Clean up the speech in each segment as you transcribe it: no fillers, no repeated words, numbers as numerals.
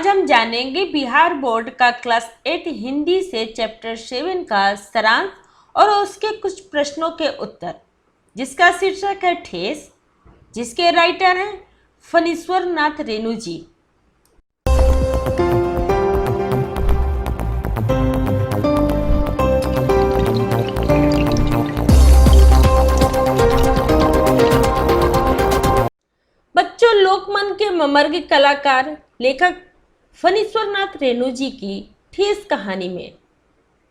हम जानेंगे बिहार बोर्ड का क्लास 8 हिंदी से चैप्टर 7 का सारांश और उसके कुछ प्रश्नों के उत्तर, जिसका शीर्षक है ठेस, जिसके राइटर हैं फणीश्वर नाथ रेणु जी। बच्चों, लोकमन के मर्मज्ञ कलाकार लेखक फणीश्वर नाथ रेणु जी की ठेस कहानी में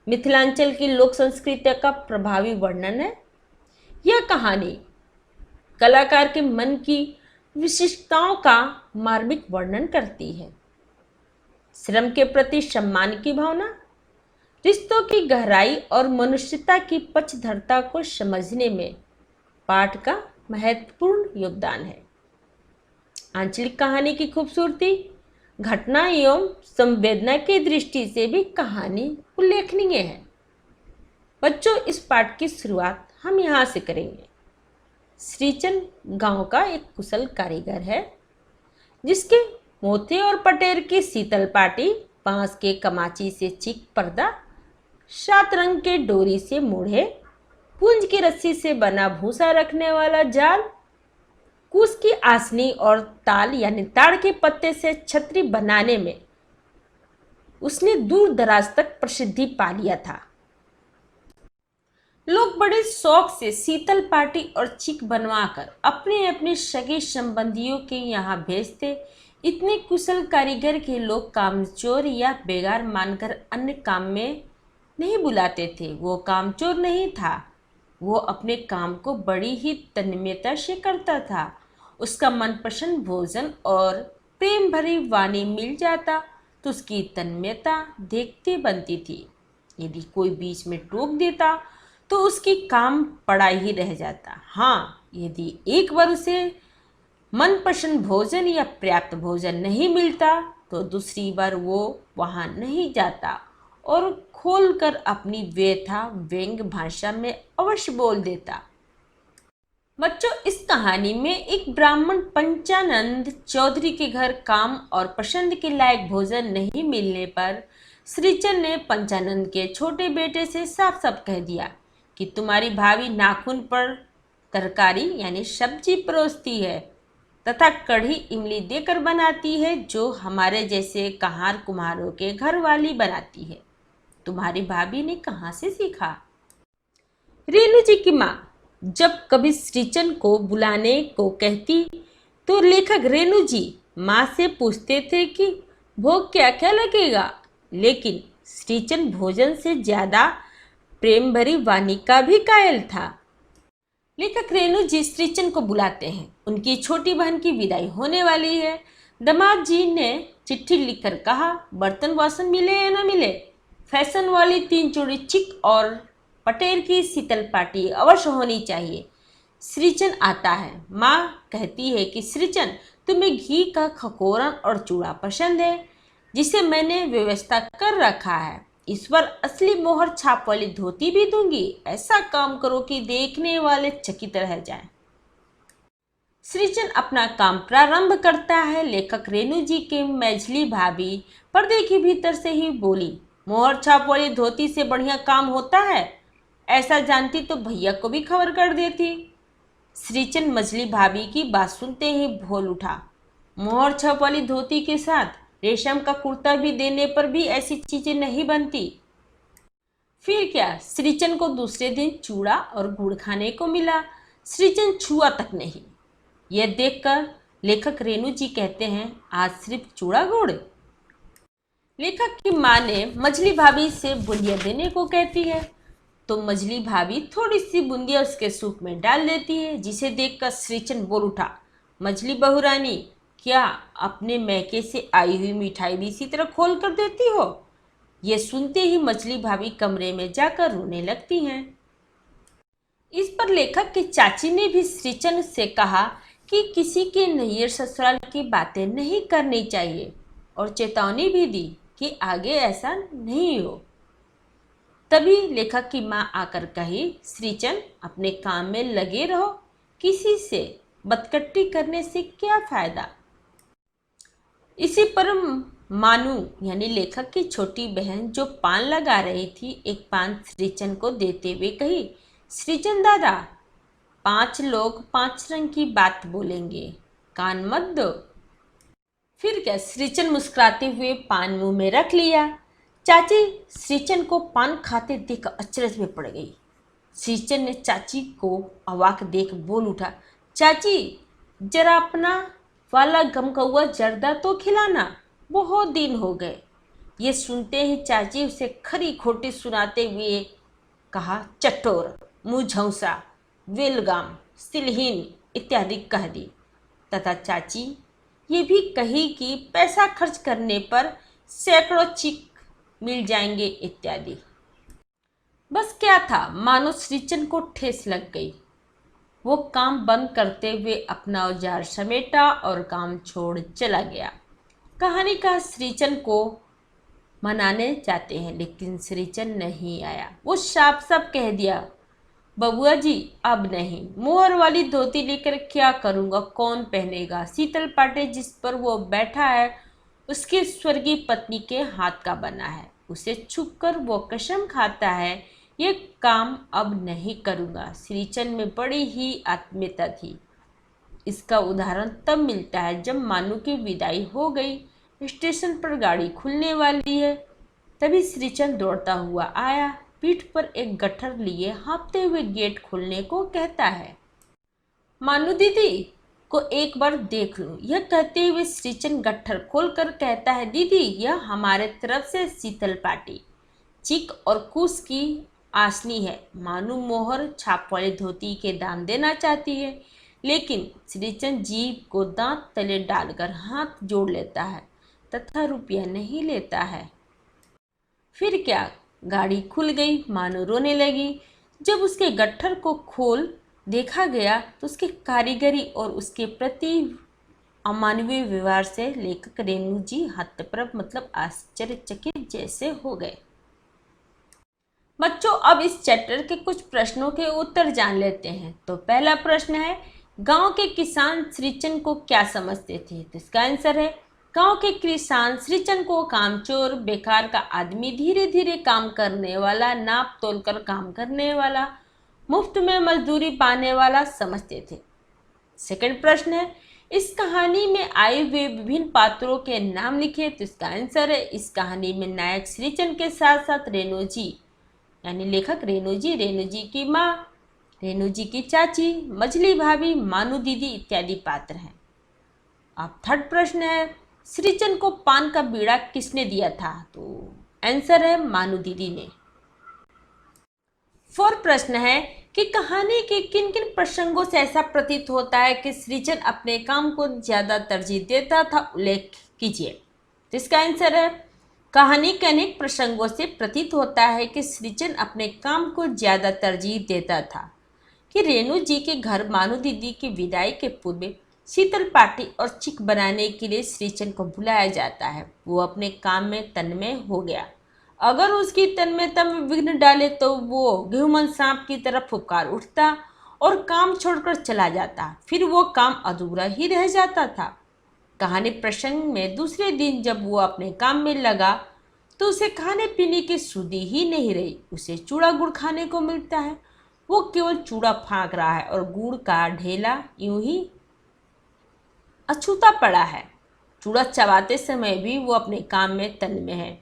मिथिलांचल की लोक संस्कृति का प्रभावी वर्णन है। यह कहानी कलाकार के मन की विशिष्टताओं का मार्मिक वर्णन करती है। श्रम के प्रति सम्मान की भावना, रिश्तों की गहराई और मनुष्यता की पक्षधरता को समझने में पाठ का महत्वपूर्ण योगदान है। आंचलिक कहानी की खूबसूरती, घटना एवं संवेदना की दृष्टि से भी कहानी उल्लेखनीय है। बच्चों, इस पाठ की शुरुआत हम यहाँ से करेंगे। श्रीचंद गांव का एक कुशल कारीगर है, जिसके मोती और पटेर की शीतल पाटी, बांस के कमाची से चिक पर्दा, 7 रंग के डोरी से मोढ़े, पूंज की रस्सी से बना भूसा रखने वाला जाल, कुश की आसनी और ताल यानी ताड़ के पत्ते से छतरी बनाने में उसने दूर दराज तक प्रसिद्धि पा लिया था। लोग बड़े शौक से शीतल पाटी और चिक बनवाकर अपने अपने सगे संबंधियों के यहाँ भेजते। इतने कुशल कारीगर के लोग कामचोर या बेगार मानकर अन्य काम में नहीं बुलाते थे। वो कामचोर नहीं था, वो अपने काम को बड़ी ही तन्मयता से करता था। उसका मनपसंद भोजन और प्रेम भरी वाणी मिल जाता तो उसकी तन्मयता देखते बनती थी। यदि कोई बीच में टोक देता तो उसकी काम पड़ा ही रह जाता। हाँ, यदि एक बार उसे मनपसंद भोजन या पर्याप्त भोजन नहीं मिलता तो दूसरी बार वो वहाँ नहीं जाता और खोलकर अपनी व्यथा व्यंग्य भाषा में अवश्य बोल देता। बच्चों, इस कहानी में एक ब्राह्मण पंचानंद चौधरी के घर काम और पसंद के लायक भोजन नहीं मिलने पर श्रीचंद ने पंचानंद के छोटे बेटे से साफ साफ कह दिया कि तुम्हारी भाभी नाखून पर तरकारी यानी सब्जी परोसती है तथा कढ़ी इमली देकर बनाती है, जो हमारे जैसे कहार कुम्हारों के घर वाली बनाती है। तुम्हारी भाभी ने कहाँ से सीखा? रेणु जी की माँ जब कभी श्रीचंद को बुलाने को कहती तो लेखक रेणु जी माँ से पूछते थे कि भोग क्या क्या लगेगा, लेकिन श्रीचंद भोजन से ज्यादा प्रेम भरी वाणी का भी कायल था। लेखक रेणु जी श्रीचंद को बुलाते हैं। उनकी छोटी बहन की विदाई होने वाली है। दामाद जी ने चिट्ठी लिखकर कहा, बर्तन वासन मिले या न मिले, फैशन वाली 3 जोड़ी चिक और पटेर की शीतल पाटी अवश्य होनी चाहिए। श्रीचंद आता है। माँ कहती है कि श्रीचंद, तुम्हें घी का खकोरन और चूड़ा पसंद है, जिसे मैंने व्यवस्था कर रखा है। इस बार असली मोहर छाप वाली धोती भी दूंगी। ऐसा काम करो कि देखने वाले चकित रह जाएं। श्रीचंद अपना काम प्रारंभ करता है। लेखक रेणु जी के मैझली भाभी पर्दे के भीतर से ही बोली, मोहर छाप वाली धोती से बढ़िया काम होता है। ऐसा जानती तो भैया को भी खबर कर देती। श्रीचंद मछली भाभी की बात सुनते ही बोल उठा, मोहर छाप वाली धोती के साथ रेशम का कुर्ता भी देने पर भी ऐसी चीजें नहीं बनती। फिर क्या, श्रीचंद को दूसरे दिन चूड़ा और गुड़ खाने को मिला। श्रीचंद छुआ तक नहीं। यह देखकर लेखक रेणु जी कहते हैं, आज सिर्फ चूड़ा गुड़। लेखक की माँ ने मछली भाभी से बूंदिया देने को कहती है तो मछली भाभी थोड़ी सी बूंदिया उसके सूप में डाल देती है, जिसे देखकर श्रीचंद बोल उठा, मछली बहुरानी, क्या अपने मैके से आई हुई मिठाई भी इसी तरह खोल कर देती हो? ये सुनते ही मछली भाभी कमरे में जाकर रोने लगती हैं। इस पर लेखक की चाची ने भी श्रीचंद से कहा कि किसी के नैयर ससुराल की बातें नहीं करनी चाहिए और चेतावनी भी दी कि आगे ऐसा नहीं हो। तभी लेखक की माँ आकर कही, श्रीचंद, अपने काम में लगे रहो, किसी से बदकट्टी करने से क्या फायदा। इसी पर मानू यानी लेखक की छोटी बहन जो पान लगा रही थी, एक पान श्रीचंद को देते हुए कही, श्रीचंद दादा, 5 लोग 5 रंग की बात बोलेंगे, कान मत दो। फिर क्या, श्रीचंद मुस्कुराते हुए पान मुंह में रख लिया। चाची श्रीचंद को पान खाते देख अचरज में पड़ गई। श्रीचंद ने चाची को अवाक देख बोल उठा, चाची जरा अपना वाला गमकौआ जर्दा तो खिलाना, बहुत दिन हो गए। ये सुनते ही चाची उसे खरी खोटी सुनाते हुए कहा, चटोर, मुँह झौसा, वेलगाम, सिलहीन इत्यादि कह दी तथा चाची ये भी कही कि पैसा खर्च करने पर सैकड़ों चिक मिल जाएंगे इत्यादि। बस क्या था, मानो श्रीचंद को ठेस लग गई। वो काम बंद करते हुए अपना औजार समेटा और काम छोड़ चला गया। कहानी का श्रीचंद को मनाने जाते हैं, लेकिन श्रीचंद नहीं आया। वो साफ साफ कह दिया, बबुआ जी अब नहीं, मोहर वाली धोती लेकर क्या करूँगा, कौन पहनेगा। शीतल पाटे जिस पर वो बैठा है उसकी स्वर्गीय पत्नी के हाथ का बना है, उसे छुपकर वो कसम खाता है ये काम अब नहीं करूँगा। श्रीचंद में बड़ी ही आत्मीयता थी। इसका उदाहरण तब मिलता है जब मानू की विदाई हो गई, स्टेशन पर गाड़ी खुलने वाली है, तभी श्रीचंद दौड़ता हुआ आया, पीठ पर एक गट्ठर लिए हाँफते हुए गेट खोलने को कहता है, मानू दीदी को एक बार देख लूं। यह कहते हुए श्रीचंद गट्ठर खोलकर कहता है, दीदी यह हमारे तरफ से शीतल पाटी, चिक और कुश की आसनी है। मानू मोहर छाप वाली धोती के दाम देना चाहती है, लेकिन श्रीचंद जीभ को दांत तले डालकर हाथ जोड़ लेता है तथा रुपया नहीं लेता है। फिर क्या, गाड़ी खुल गई। मानू रोने लगी। जब उसके गट्ठर को खोल देखा गया तो उसके कारीगरी और उसके प्रति अमानवीय व्यवहार से लेखक रेणु जी हतप्रभ मतलब आश्चर्यचकित जैसे हो गए। बच्चों, अब इस चैप्टर के कुछ प्रश्नों के उत्तर जान लेते हैं। तो पहला प्रश्न है, गांव के किसान श्रीचंद को क्या समझते थे? तो इसका आंसर है, गांव के किसान श्रीचंद को कामचोर, बेकार का आदमी, धीरे धीरे काम करने वाला, नाप तोल कर काम करने वाला, मुफ्त में मजदूरी पाने वाला समझते थे। सेकंड प्रश्न है, इस कहानी में आए हुए विभिन्न पात्रों के नाम लिखे। तो इसका आंसर है, इस कहानी में नायक श्रीचंद के साथ साथ रेणु जी यानी लेखक रेणु जी की माँ, रेणु जी की चाची, मछली भाभी, मानू दीदी इत्यादि पात्र हैं। अब थर्ड प्रश्न है, श्रीचंद को पान का बीड़ा किसने दिया था? तो आंसर है, मानू दीदी ने। फोर्थ प्रश्न है कि कहानी के किन किन प्रसंगों से ऐसा प्रतीत होता है कि श्रीचंद अपने काम को ज्यादा तरजीह देता था, उल्लेख कीजिए। तो इसका आंसर है, कहानी के अनेक प्रसंगों से प्रतीत होता है कि श्रीचंद अपने काम को ज्यादा तरजीह देता था। कि रेणु जी के घर मानू दीदी की विदाई के पूर्व शीतल पाटी और चिक बनाने के लिए श्रीचंद को बुलाया जाता है। वो अपने काम में तन्मय हो गया। अगर उसकी तन्मयता में विघ्न डाले तो वो गेहूमन सांप की तरह फुफकार उठता और काम छोड़कर चला जाता, फिर वो काम अधूरा ही रह जाता था। कहानी प्रसंग में दूसरे दिन जब वो अपने काम में लगा तो उसे खाने पीने की सुधि ही नहीं रही। उसे चूड़ा गुड़ खाने को मिलता है, वो केवल चूड़ा फाँक रहा है और गुड़ का ढेला यूं ही अछूता पड़ा है। चूड़ा चबाते समय भी वो अपने काम में तन्मय है।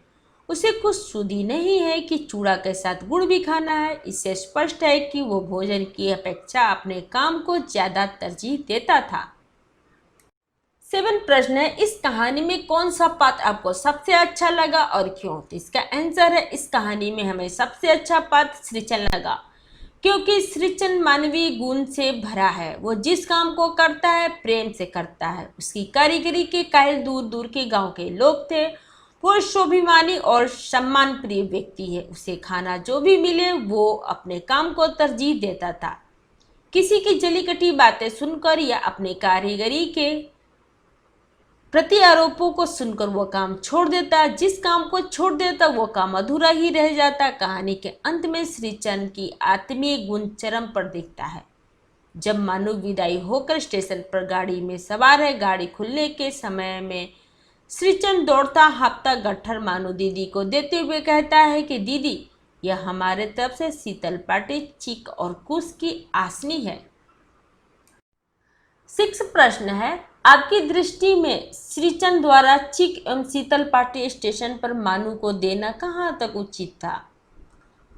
उसे कुछ सुधि नहीं है कि चूड़ा के साथ गुड़ भी खाना है। इससे स्पष्ट है कि वो भोजन की अपेक्षा अपने काम को ज्यादा तरजीह देता था। 7 प्रश्न है, इस कहानी में कौन सा पात्र आपको सबसे अच्छा लगा और क्यों? तो इसका आंसर है, इस कहानी में हमें सबसे अच्छा पात्र श्रीचंद लगा, क्योंकि श्रीचंद मानवीय गुण से भरा है। वो जिस काम को करता है प्रेम से करता है। उसकी कारीगरी के कायल दूर दूर के गांव के लोग थे। वो स्वाभिमानी और सम्मान प्रिय व्यक्ति है। उसे खाना जो भी मिले वो अपने काम को तरजीह देता था। किसी की जली कटी बातें सुनकर या अपने कारीगरी के प्रति आरोपों को सुनकर वो काम छोड़ देता। जिस काम को छोड़ देता वो काम अधूरा ही रह जाता। कहानी के अंत में श्रीचंद की आत्मीय गुण चरम पर दिखता है। जब मानू विदाई होकर स्टेशन पर गाड़ी में सवार है, गाड़ी खुलने के समय में श्रीचंद दौड़ता हाँफता गट्ठर मानो दीदी को देते हुए कहता है कि दीदी, यह हमारे तरफ से शीतल पार्टी चीक और कुश की आसनी है। 6 प्रश्न है, आपकी दृष्टि में श्रीचंद द्वारा चीक एवं शीतल पार्टी स्टेशन पर मानू को देना कहाँ तक उचित था?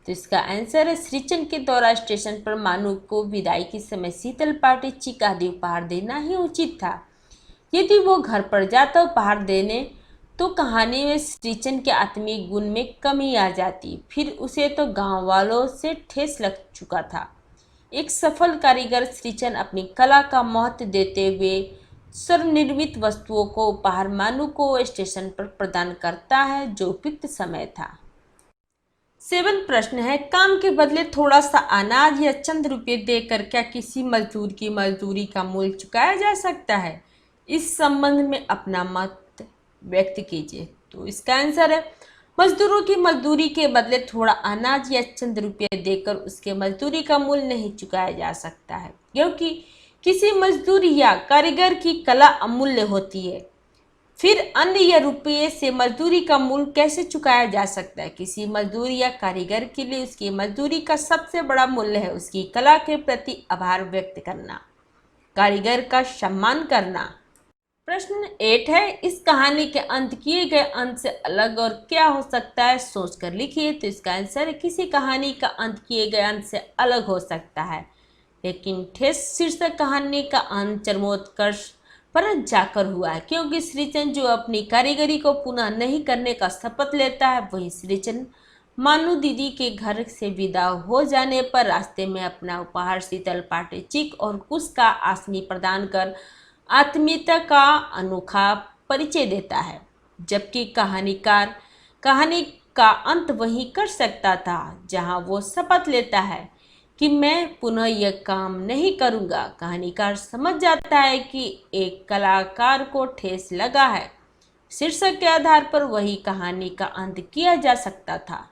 तो इसका आंसर है, श्रीचंद के द्वारा स्टेशन पर मानू को विदाई के समय शीतल पार्टी चीक आदि उपहार देना ही उचित था। यदि वो घर पर जाता उपहार देने तो कहानी में श्रीचंद के आत्मीय गुण में कमी आ जाती, फिर उसे तो गांव वालों से ठेस लग चुका था। एक सफल कारीगर श्रीचंद अपनी कला का महत्व देते हुए स्वनिर्मित वस्तुओं को उपहार मानू को स्टेशन पर प्रदान करता है, जो उपयुक्त समय था। 7 प्रश्न है, काम के बदले थोड़ा सा अनाज या चंद रुपये देकर क्या किसी मजदूर की मजदूरी का मूल्य चुकाया जा सकता है? इस संबंध में अपना मत व्यक्त कीजिए। तो इसका आंसर है, मजदूरों की मजदूरी के बदले थोड़ा अनाज या चंद रुपये देकर उसके मजदूरी का मूल्य नहीं चुकाया जा सकता है, क्योंकि किसी मजदूर या कारीगर की कला अमूल्य होती है। फिर अन्य या रुपये से मजदूरी का मूल्य कैसे चुकाया जा सकता है? किसी मजदूर या कारीगर के लिए उसकी मजदूरी का सबसे बड़ा मूल्य है उसकी कला के प्रति आभार व्यक्त करना, कारीगर का सम्मान करना। प्रश्न 8 है, इस कहानी के अंत किए गए अंत से अलग और क्या हो सकता है, सोचकर लिखिए। तो इसका आंसर है, किसी कहानी का अंत किए गए अंत से अलग हो सकता है, लेकिन ठेस शीर्षक कहानी का अंत चरमोत्कर्ष पर जाकर हुआ है, क्योंकि श्रीचंद जो अपनी कारीगरी को पुनः नहीं करने का शपथ लेता है, वही श्रीचंद मानू दीदी के घर से विदा हो जाने पर रास्ते में अपना उपहार शीतल पार्टी चीक और कुश का आसनी प्रदान कर आत्मीयता का अनोखा परिचय देता है, जबकि कहानीकार कहानी का अंत वहीं कर सकता था जहां वो शपथ लेता है कि मैं पुनः यह काम नहीं करूंगा। कहानीकार समझ जाता है कि एक कलाकार को ठेस लगा है, शीर्षक के आधार पर वही कहानी का अंत किया जा सकता था।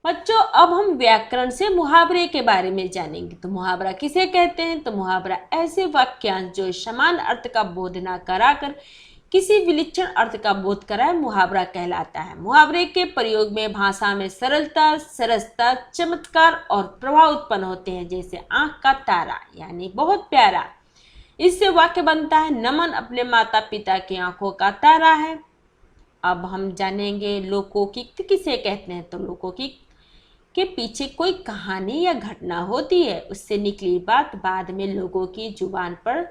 बच्चों, अब हम व्याकरण से मुहावरे के बारे में जानेंगे। तो मुहावरा किसे कहते हैं? तो मुहावरा ऐसे वाक्यांश जो समान अर्थ का बोध न कराकर किसी विलक्षण अर्थ का बोध कराए, मुहावरा कहलाता है। मुहावरे के प्रयोग में भाषा में सरलता, सरसता, चमत्कार और प्रभाव उत्पन्न होते हैं, जैसे आंख का तारा यानी बहुत प्यारा। इससे वाक्य बनता है, नमन अपने माता पिता की आंखों का तारा है। अब हम जानेंगे लोकोक्ति किसे कहते हैं। तो लोकोक्ति के पीछे कोई कहानी या घटना होती है, उससे निकली बात बाद में लोगों की जुबान पर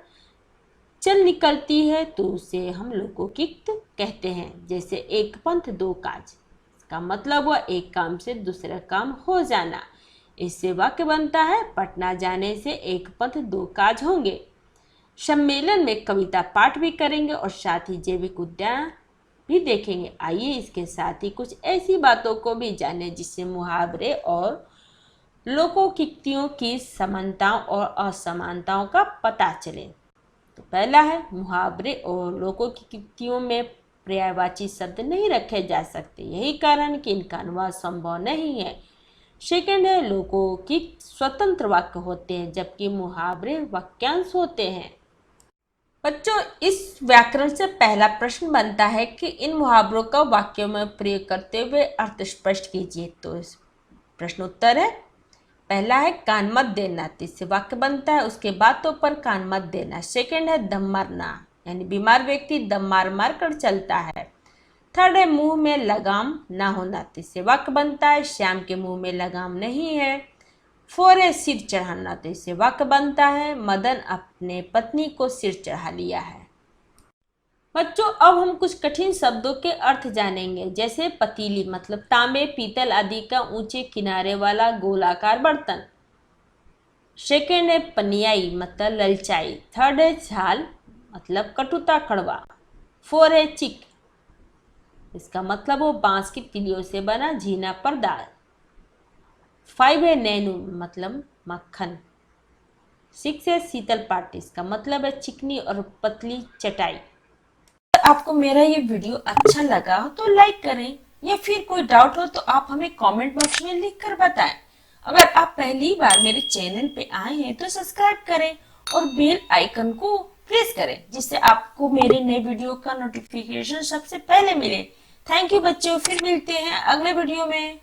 चल निकलती है, तो उसे हम लोकोक्ति कहते हैं। जैसे एक पंथ दो काज, इसका मतलब हुआ एक काम से दूसरा काम हो जाना। इससे वाक्य बनता है, पटना जाने से एक पंथ दो काज होंगे। सम्मेलन में कविता पाठ भी करेंगे और साथ ही जैविक उद्यान भी देखेंगे। आइए इसके साथ ही कुछ ऐसी बातों को भी जानें जिससे मुहावरे और लोकोक्तियों की समानताओं और असमानताओं का पता चले। तो पहला है, मुहावरे और लोकोक्तियों में पर्यायवाची शब्द नहीं रखे जा सकते, यही कारण कि इनका अनुवाद संभव नहीं है। सेकंड है, लोकोक्ति स्वतंत्र वाक्य होते हैं, जबकि मुहावरे वाक्यांश होते हैं। बच्चों, इस व्याकरण से पहला प्रश्न बनता है कि इन मुहावरों का वाक्यों में प्रयोग करते हुए अर्थ स्पष्ट कीजिए। तो इस प्रश्न उत्तर है, पहला है कान मत देना, इससे वाक्य बनता है उसके बातों पर कान मत देना। सेकंड है दम मारना, यानी बीमार व्यक्ति दम मार मार कर चलता है। थर्ड है मुंह में लगाम ना होना, इससे वाक्य बनता है श्याम के मुंह में लगाम नहीं है। 4 है सिर चढ़ाना, तो इससे वाक्य बनता है मदन अपने पत्नी को सिर चढ़ा लिया है। बच्चों, अब हम कुछ कठिन शब्दों के अर्थ जानेंगे, जैसे पतीली मतलब तांबे पीतल आदि का ऊंचे किनारे वाला गोलाकार बर्तन। सेकेंड है पनियाई मतलब ललचाई। थर्ड है झाल मतलब कटुता कड़वा। 4 है चिक, इसका मतलब वो बांस की तिलियों से बना झीना पर्दा। 5 है नैनू मतलब मक्खन। 6 है शीतल पाटी, इसका मतलब है चिकनी और पतली चटाई। अगर आपको मेरा ये वीडियो अच्छा लगा हो तो लाइक करें, या फिर कोई डाउट हो तो आप हमें कमेंट बॉक्स में लिख कर बताएं। अगर आप पहली बार मेरे चैनल पे आए हैं तो सब्सक्राइब करें और बेल आइकन को प्रेस करें जिससे आपको मेरे नए वीडियो का नोटिफिकेशन सबसे पहले मिले। थैंक यू बच्चों, फिर मिलते हैं अगले वीडियो में।